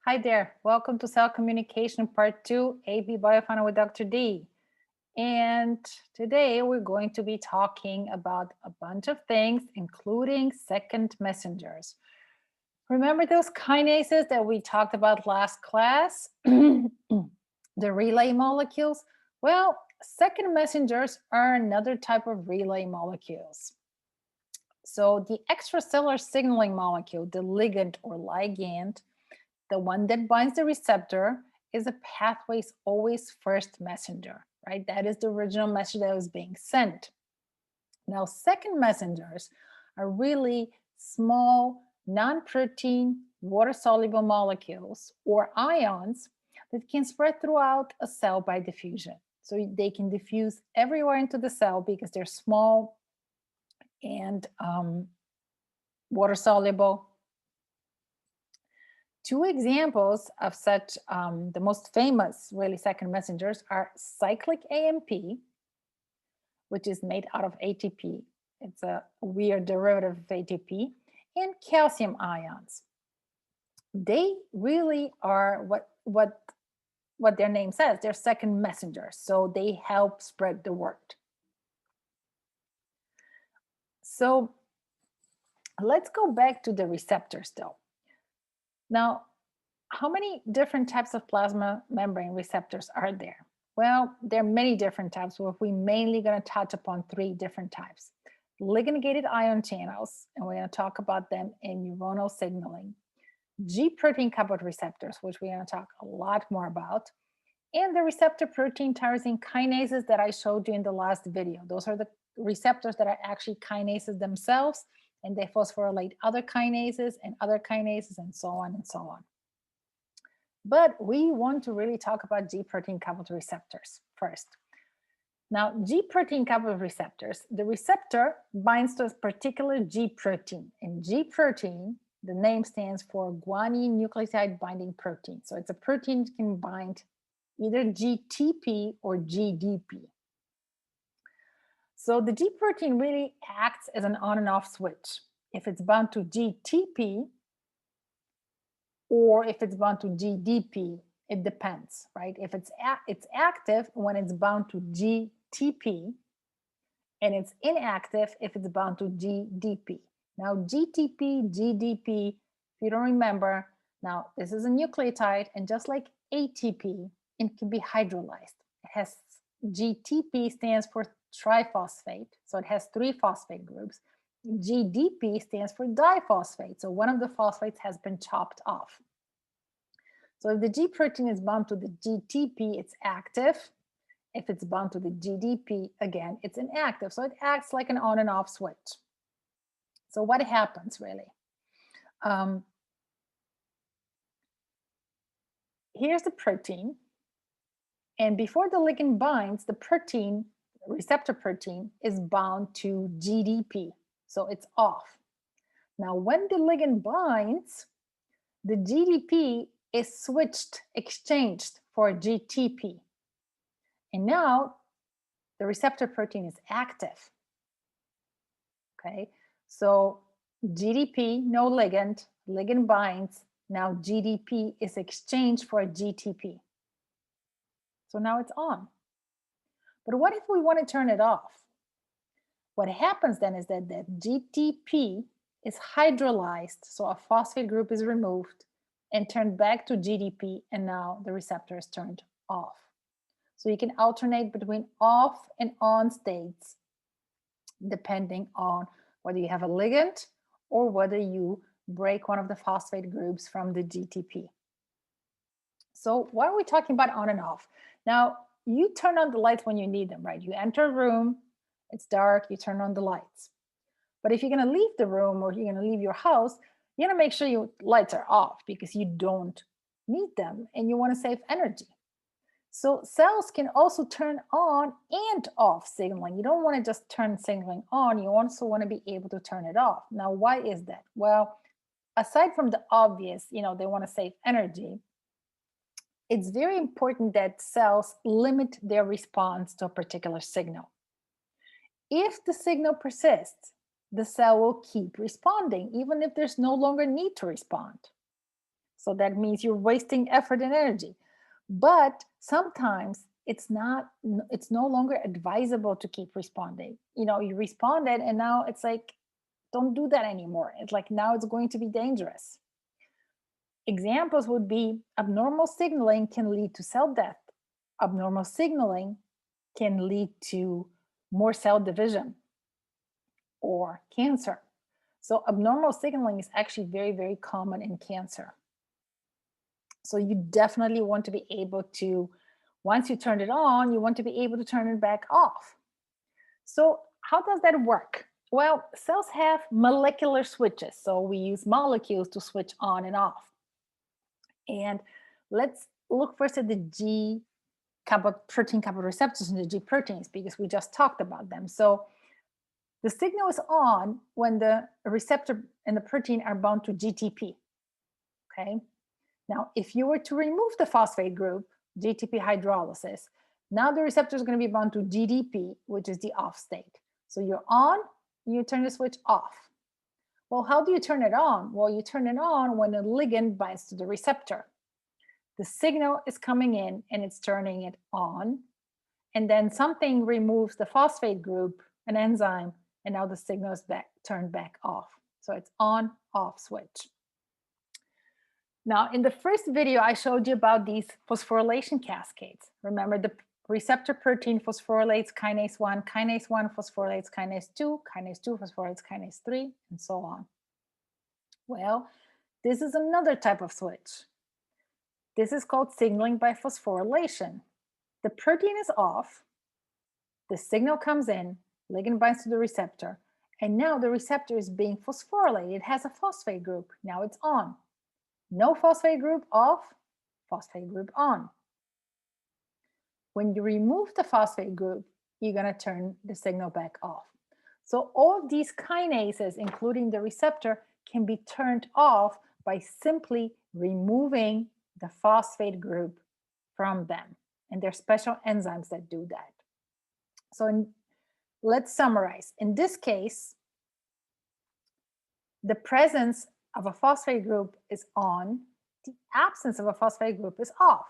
Hi there, welcome to Cell Communication Part 2, AB Biofunnel with Dr. D. And today we're going to be talking about a bunch of things, including second messengers. Remember those kinases that we talked about last class? The relay molecules? Well, second messengers are another type of relay molecules. So the extracellular signaling molecule, the ligand or ligand, the one that binds the receptor, is a pathway's always first messenger, right? That is the original message that was being sent. Now, second messengers are really small, non-protein, water-soluble molecules or ions that can spread throughout a cell by diffusion. So they can diffuse everywhere into the cell because they're small and water-soluble. Two examples of such, the most famous really second messengers are cyclic AMP, which is made out of ATP. It's a weird derivative of ATP, and calcium ions. They really are what their name says. They're second messengers, so they help spread the word. So let's go back to the receptors though. Now, how many different types of plasma membrane receptors are there? Well, there are many different types, but we're mainly going to touch upon three different types. Ligand-gated ion channels, and we're going to talk about them in neuronal signaling. G-protein coupled receptors, which we're going to talk a lot more about. And the receptor protein tyrosine kinases that I showed you in the last video. Those are the receptors that are actually kinases themselves, and they phosphorylate other kinases and so on and so on. But we want to really talk about G-protein coupled receptors first. Now, G-protein coupled receptors, the receptor binds to a particular G-protein. And G-protein, the name stands for guanine nucleotide binding protein. So it's a protein that can bind either GTP or GDP. So the G protein really acts as an on and off switch. If it's bound to GTP or if it's bound to GDP, it depends, right? If it's active when it's bound to GTP, and it's inactive if it's bound to GDP. Now GTP, GDP, if you don't remember, now this is a nucleotide, and just like ATP, it can be hydrolyzed. It has GTP stands for triphosphate, so it has 3 phosphate groups. GDP stands for diphosphate, so one of the phosphates has been chopped off. So if the G protein is bound to the GTP, it's active. If it's bound to the GDP, again, it's inactive. So it acts like an on and off switch. So what happens really? Here's the protein. And before the ligand binds, the protein, receptor protein, is bound to GDP. So it's off. Now, when the ligand binds, the GDP is switched, exchanged for GTP. And now the receptor protein is active. Okay, so GDP, no ligand, ligand binds, now GDP is exchanged for a GTP. So now it's on. But what if we want to turn it off? What happens then is that the GTP is hydrolyzed, so a phosphate group is removed and turned back to GDP, and now the receptor is turned off. So you can alternate between off and on states depending on whether you have a ligand or whether you break one of the phosphate groups from the GTP. So why are we talking about on and off? Now, you turn on the lights when you need them, right? You enter a room, it's dark, you turn on the lights. But if you're going to leave the room or you're going to leave your house, you're going to make sure your lights are off because you don't need them and you want to save energy. So cells can also turn on and off signaling. You don't want to just turn signaling on, you also want to be able to turn it off. Now, why is that? Well, aside from the obvious, they want to save energy, it's very important that cells limit their response to a particular signal. If the signal persists, the cell will keep responding, even if there's no longer need to respond. So that means you're wasting effort and energy. But sometimes it's no longer advisable to keep responding. You responded and now it's like, don't do that anymore. It's like now it's going to be dangerous. Examples would be abnormal signaling can lead to cell death. Abnormal signaling can lead to more cell division or cancer. So abnormal signaling is actually very, very common in cancer. So you definitely want to be able to, once you turn it on, you want to be able to turn it back off. So how does that work? Well, cells have molecular switches. So we use molecules to switch on and off. And let's look first at the protein coupled receptors and the G proteins, because we just talked about them. So the signal is on when the receptor and the protein are bound to GTP. Okay. Now, if you were to remove the phosphate group, GTP hydrolysis, now the receptor is going to be bound to GDP, which is the off state. So you're on, you turn the switch off. Well, how do you turn it on? Well, you turn it on when a ligand binds to the receptor. The signal is coming in and it's turning it on. And then something removes the phosphate group, an enzyme, and now the signal is turned back off. So it's on, off switch. Now, in the first video, I showed you about these phosphorylation cascades. Remember, the receptor protein phosphorylates kinase 1 phosphorylates kinase 2 phosphorylates kinase 3, and so on. Well, this is another type of switch. This is called signaling by phosphorylation. The protein is off, the signal comes in, ligand binds to the receptor, and now the receptor is being phosphorylated. It has a phosphate group. Now it's on. No phosphate group off, phosphate group on. When you remove the phosphate group, you're going to turn the signal back off. So all of these kinases, including the receptor, can be turned off by simply removing the phosphate group from them. And there are special enzymes that do that. So let's summarize. In this case, the presence of a phosphate group is on, the absence of a phosphate group is off.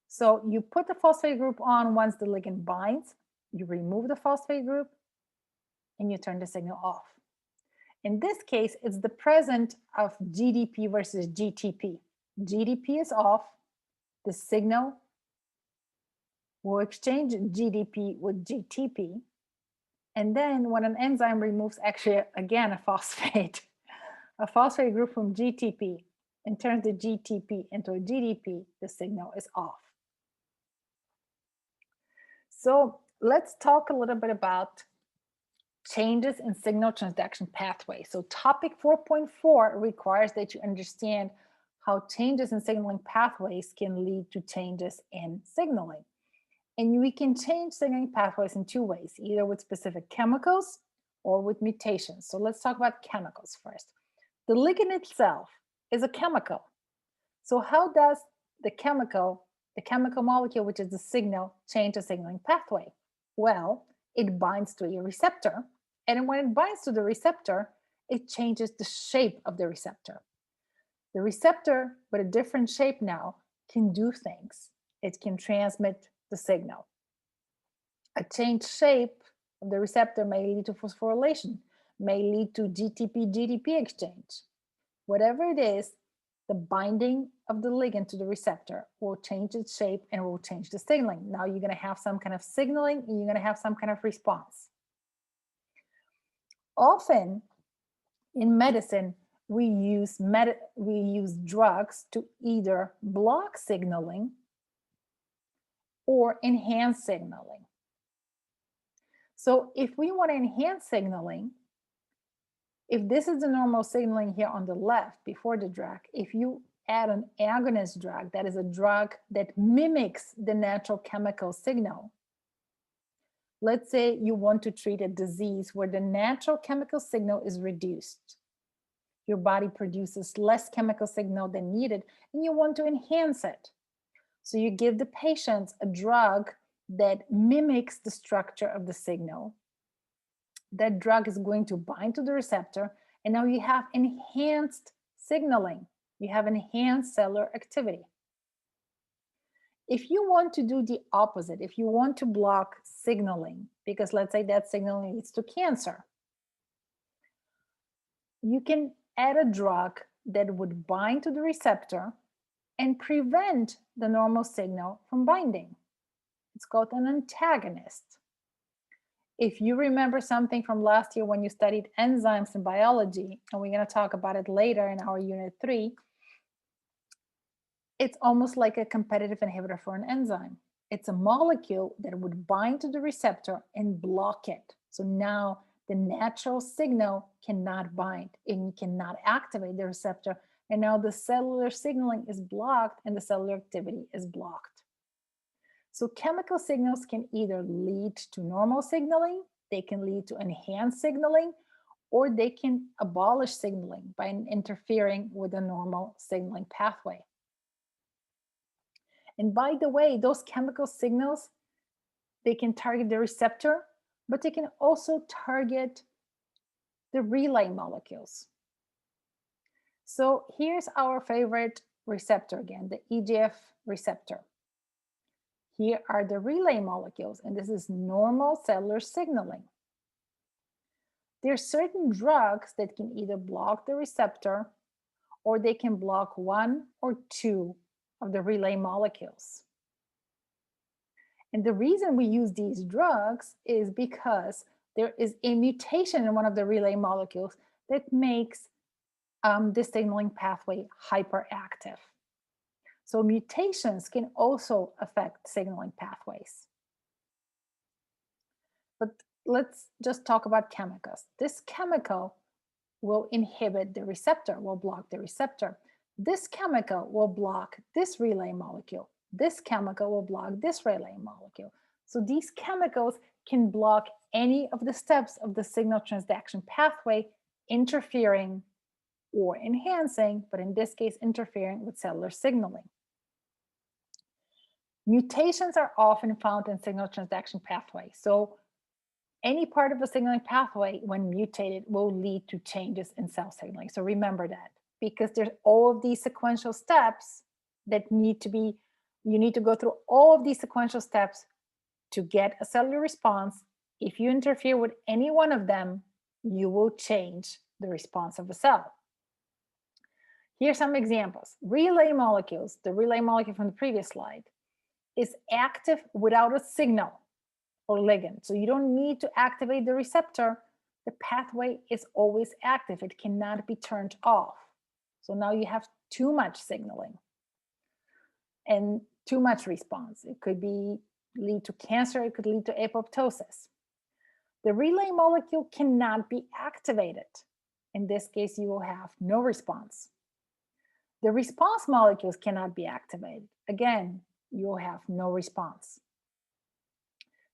So you put the phosphate group on once the ligand binds, you remove the phosphate group, and you turn the signal off. In this case, it's the presence of GDP versus GTP. GDP is off, the signal will exchange GDP with GTP, and then when an enzyme removes actually again a phosphate group from GTP and turns the GTP into a GDP, the signal is off. So let's talk a little bit about changes in signal transduction pathways. So topic 4.4 requires that you understand how changes in signaling pathways can lead to changes in signaling. And we can change signaling pathways in two ways, either with specific chemicals or with mutations. So let's talk about chemicals first. The ligand itself is a chemical. So how does the chemical molecule, which is the signal, change the signaling pathway? Well, it binds to a receptor. And when it binds to the receptor, it changes the shape of the receptor. The receptor, with a different shape now, can do things. It can transmit the signal. A changed shape of the receptor may lead to phosphorylation, may lead to GTP-GDP exchange. Whatever it is, the binding of the ligand to the receptor will change its shape and will change the signaling. Now you're going to have some kind of signaling and you're going to have some kind of response. Often in medicine, we use drugs to either block signaling or enhance signaling. So if we want to enhance signaling, if this is the normal signaling here on the left before the drug, if you add an agonist drug, that is a drug that mimics the natural chemical signal. Let's say you want to treat a disease where the natural chemical signal is reduced. Your body produces less chemical signal than needed, and you want to enhance it. So you give the patients a drug that mimics the structure of the signal. That drug is going to bind to the receptor, and now you have enhanced signaling. You have enhanced cellular activity. If you want to do the opposite, if you want to block signaling, because let's say that signaling leads to cancer, you can add a drug that would bind to the receptor and prevent the normal signal from binding. It's called an antagonist. If you remember something from last year when you studied enzymes in biology, and we're going to talk about it later in our unit 3, it's almost like a competitive inhibitor for an enzyme. It's a molecule that would bind to the receptor and block it. So now the natural signal cannot bind and cannot activate the receptor. And now the cellular signaling is blocked and the cellular activity is blocked. So chemical signals can either lead to normal signaling, they can lead to enhanced signaling, or they can abolish signaling by interfering with the normal signaling pathway. And by the way, those chemical signals, they can target the receptor, but they can also target the relay molecules. So here's our favorite receptor again, the EGF receptor. Here are the relay molecules, and this is normal cellular signaling. There are certain drugs that can either block the receptor or they can block one or two of the relay molecules. And the reason we use these drugs is because there is a mutation in one of the relay molecules that makes the signaling pathway hyperactive. So mutations can also affect signaling pathways. But let's just talk about chemicals. This chemical will inhibit the receptor, will block the receptor. This chemical will block this relay molecule. This chemical will block this relay molecule. So these chemicals can block any of the steps of the signal transduction pathway, interfering or enhancing, but in this case, interfering with cellular signaling. Mutations are often found in signal transduction pathway. So any part of the signaling pathway, when mutated, will lead to changes in cell signaling. So remember that, because there's all of these sequential steps that need to be, you need to go through all of these sequential steps to get a cellular response. If you interfere with any one of them, you will change the response of the cell. Here's some examples. Relay molecules, the relay molecule from the previous slide, is active without a signal or ligand. So you don't need to activate the receptor. The pathway is always active. It cannot be turned off. So now you have too much signaling and too much response. It could lead to cancer. It could lead to apoptosis. The relay molecule cannot be activated. In this case, you will have no response. The response molecules cannot be activated. Again, you'll have no response.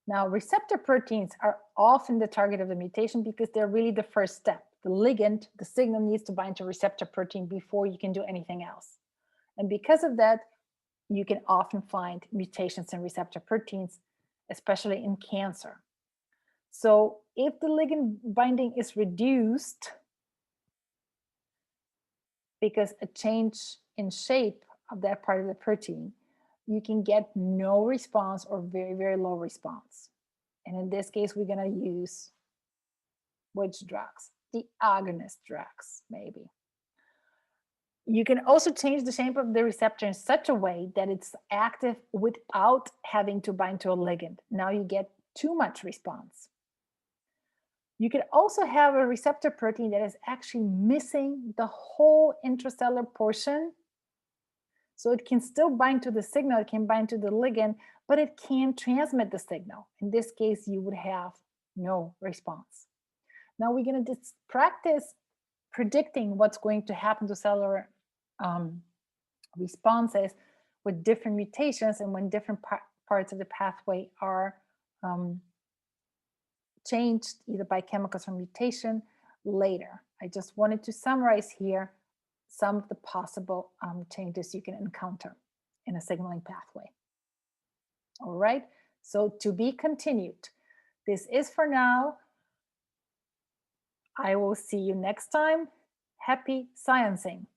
Now, receptor proteins are often the target of the mutation because they're really the first step. The ligand, the signal, needs to bind to receptor protein before you can do anything else. And because of that, you can often find mutations in receptor proteins, especially in cancer. So if the ligand binding is reduced because a change in shape of that part of the protein, you can get no response or very, very low response. And in this case, we're going to use which drugs? The agonist drugs, maybe. You can also change the shape of the receptor in such a way that it's active without having to bind to a ligand. Now you get too much response. You can also have a receptor protein that is actually missing the whole intracellular portion. So it can still bind to the signal, it can bind to the ligand, but it can't transmit the signal. In this case, you would have no response. Now we're going to practice predicting what's going to happen to cellular responses with different mutations and when different parts of the pathway are changed either by chemicals or mutation later. I just wanted to summarize here some of the possible changes you can encounter in a signaling pathway. All right, so to be continued. This is for now. I will see you next time. Happy sciencing.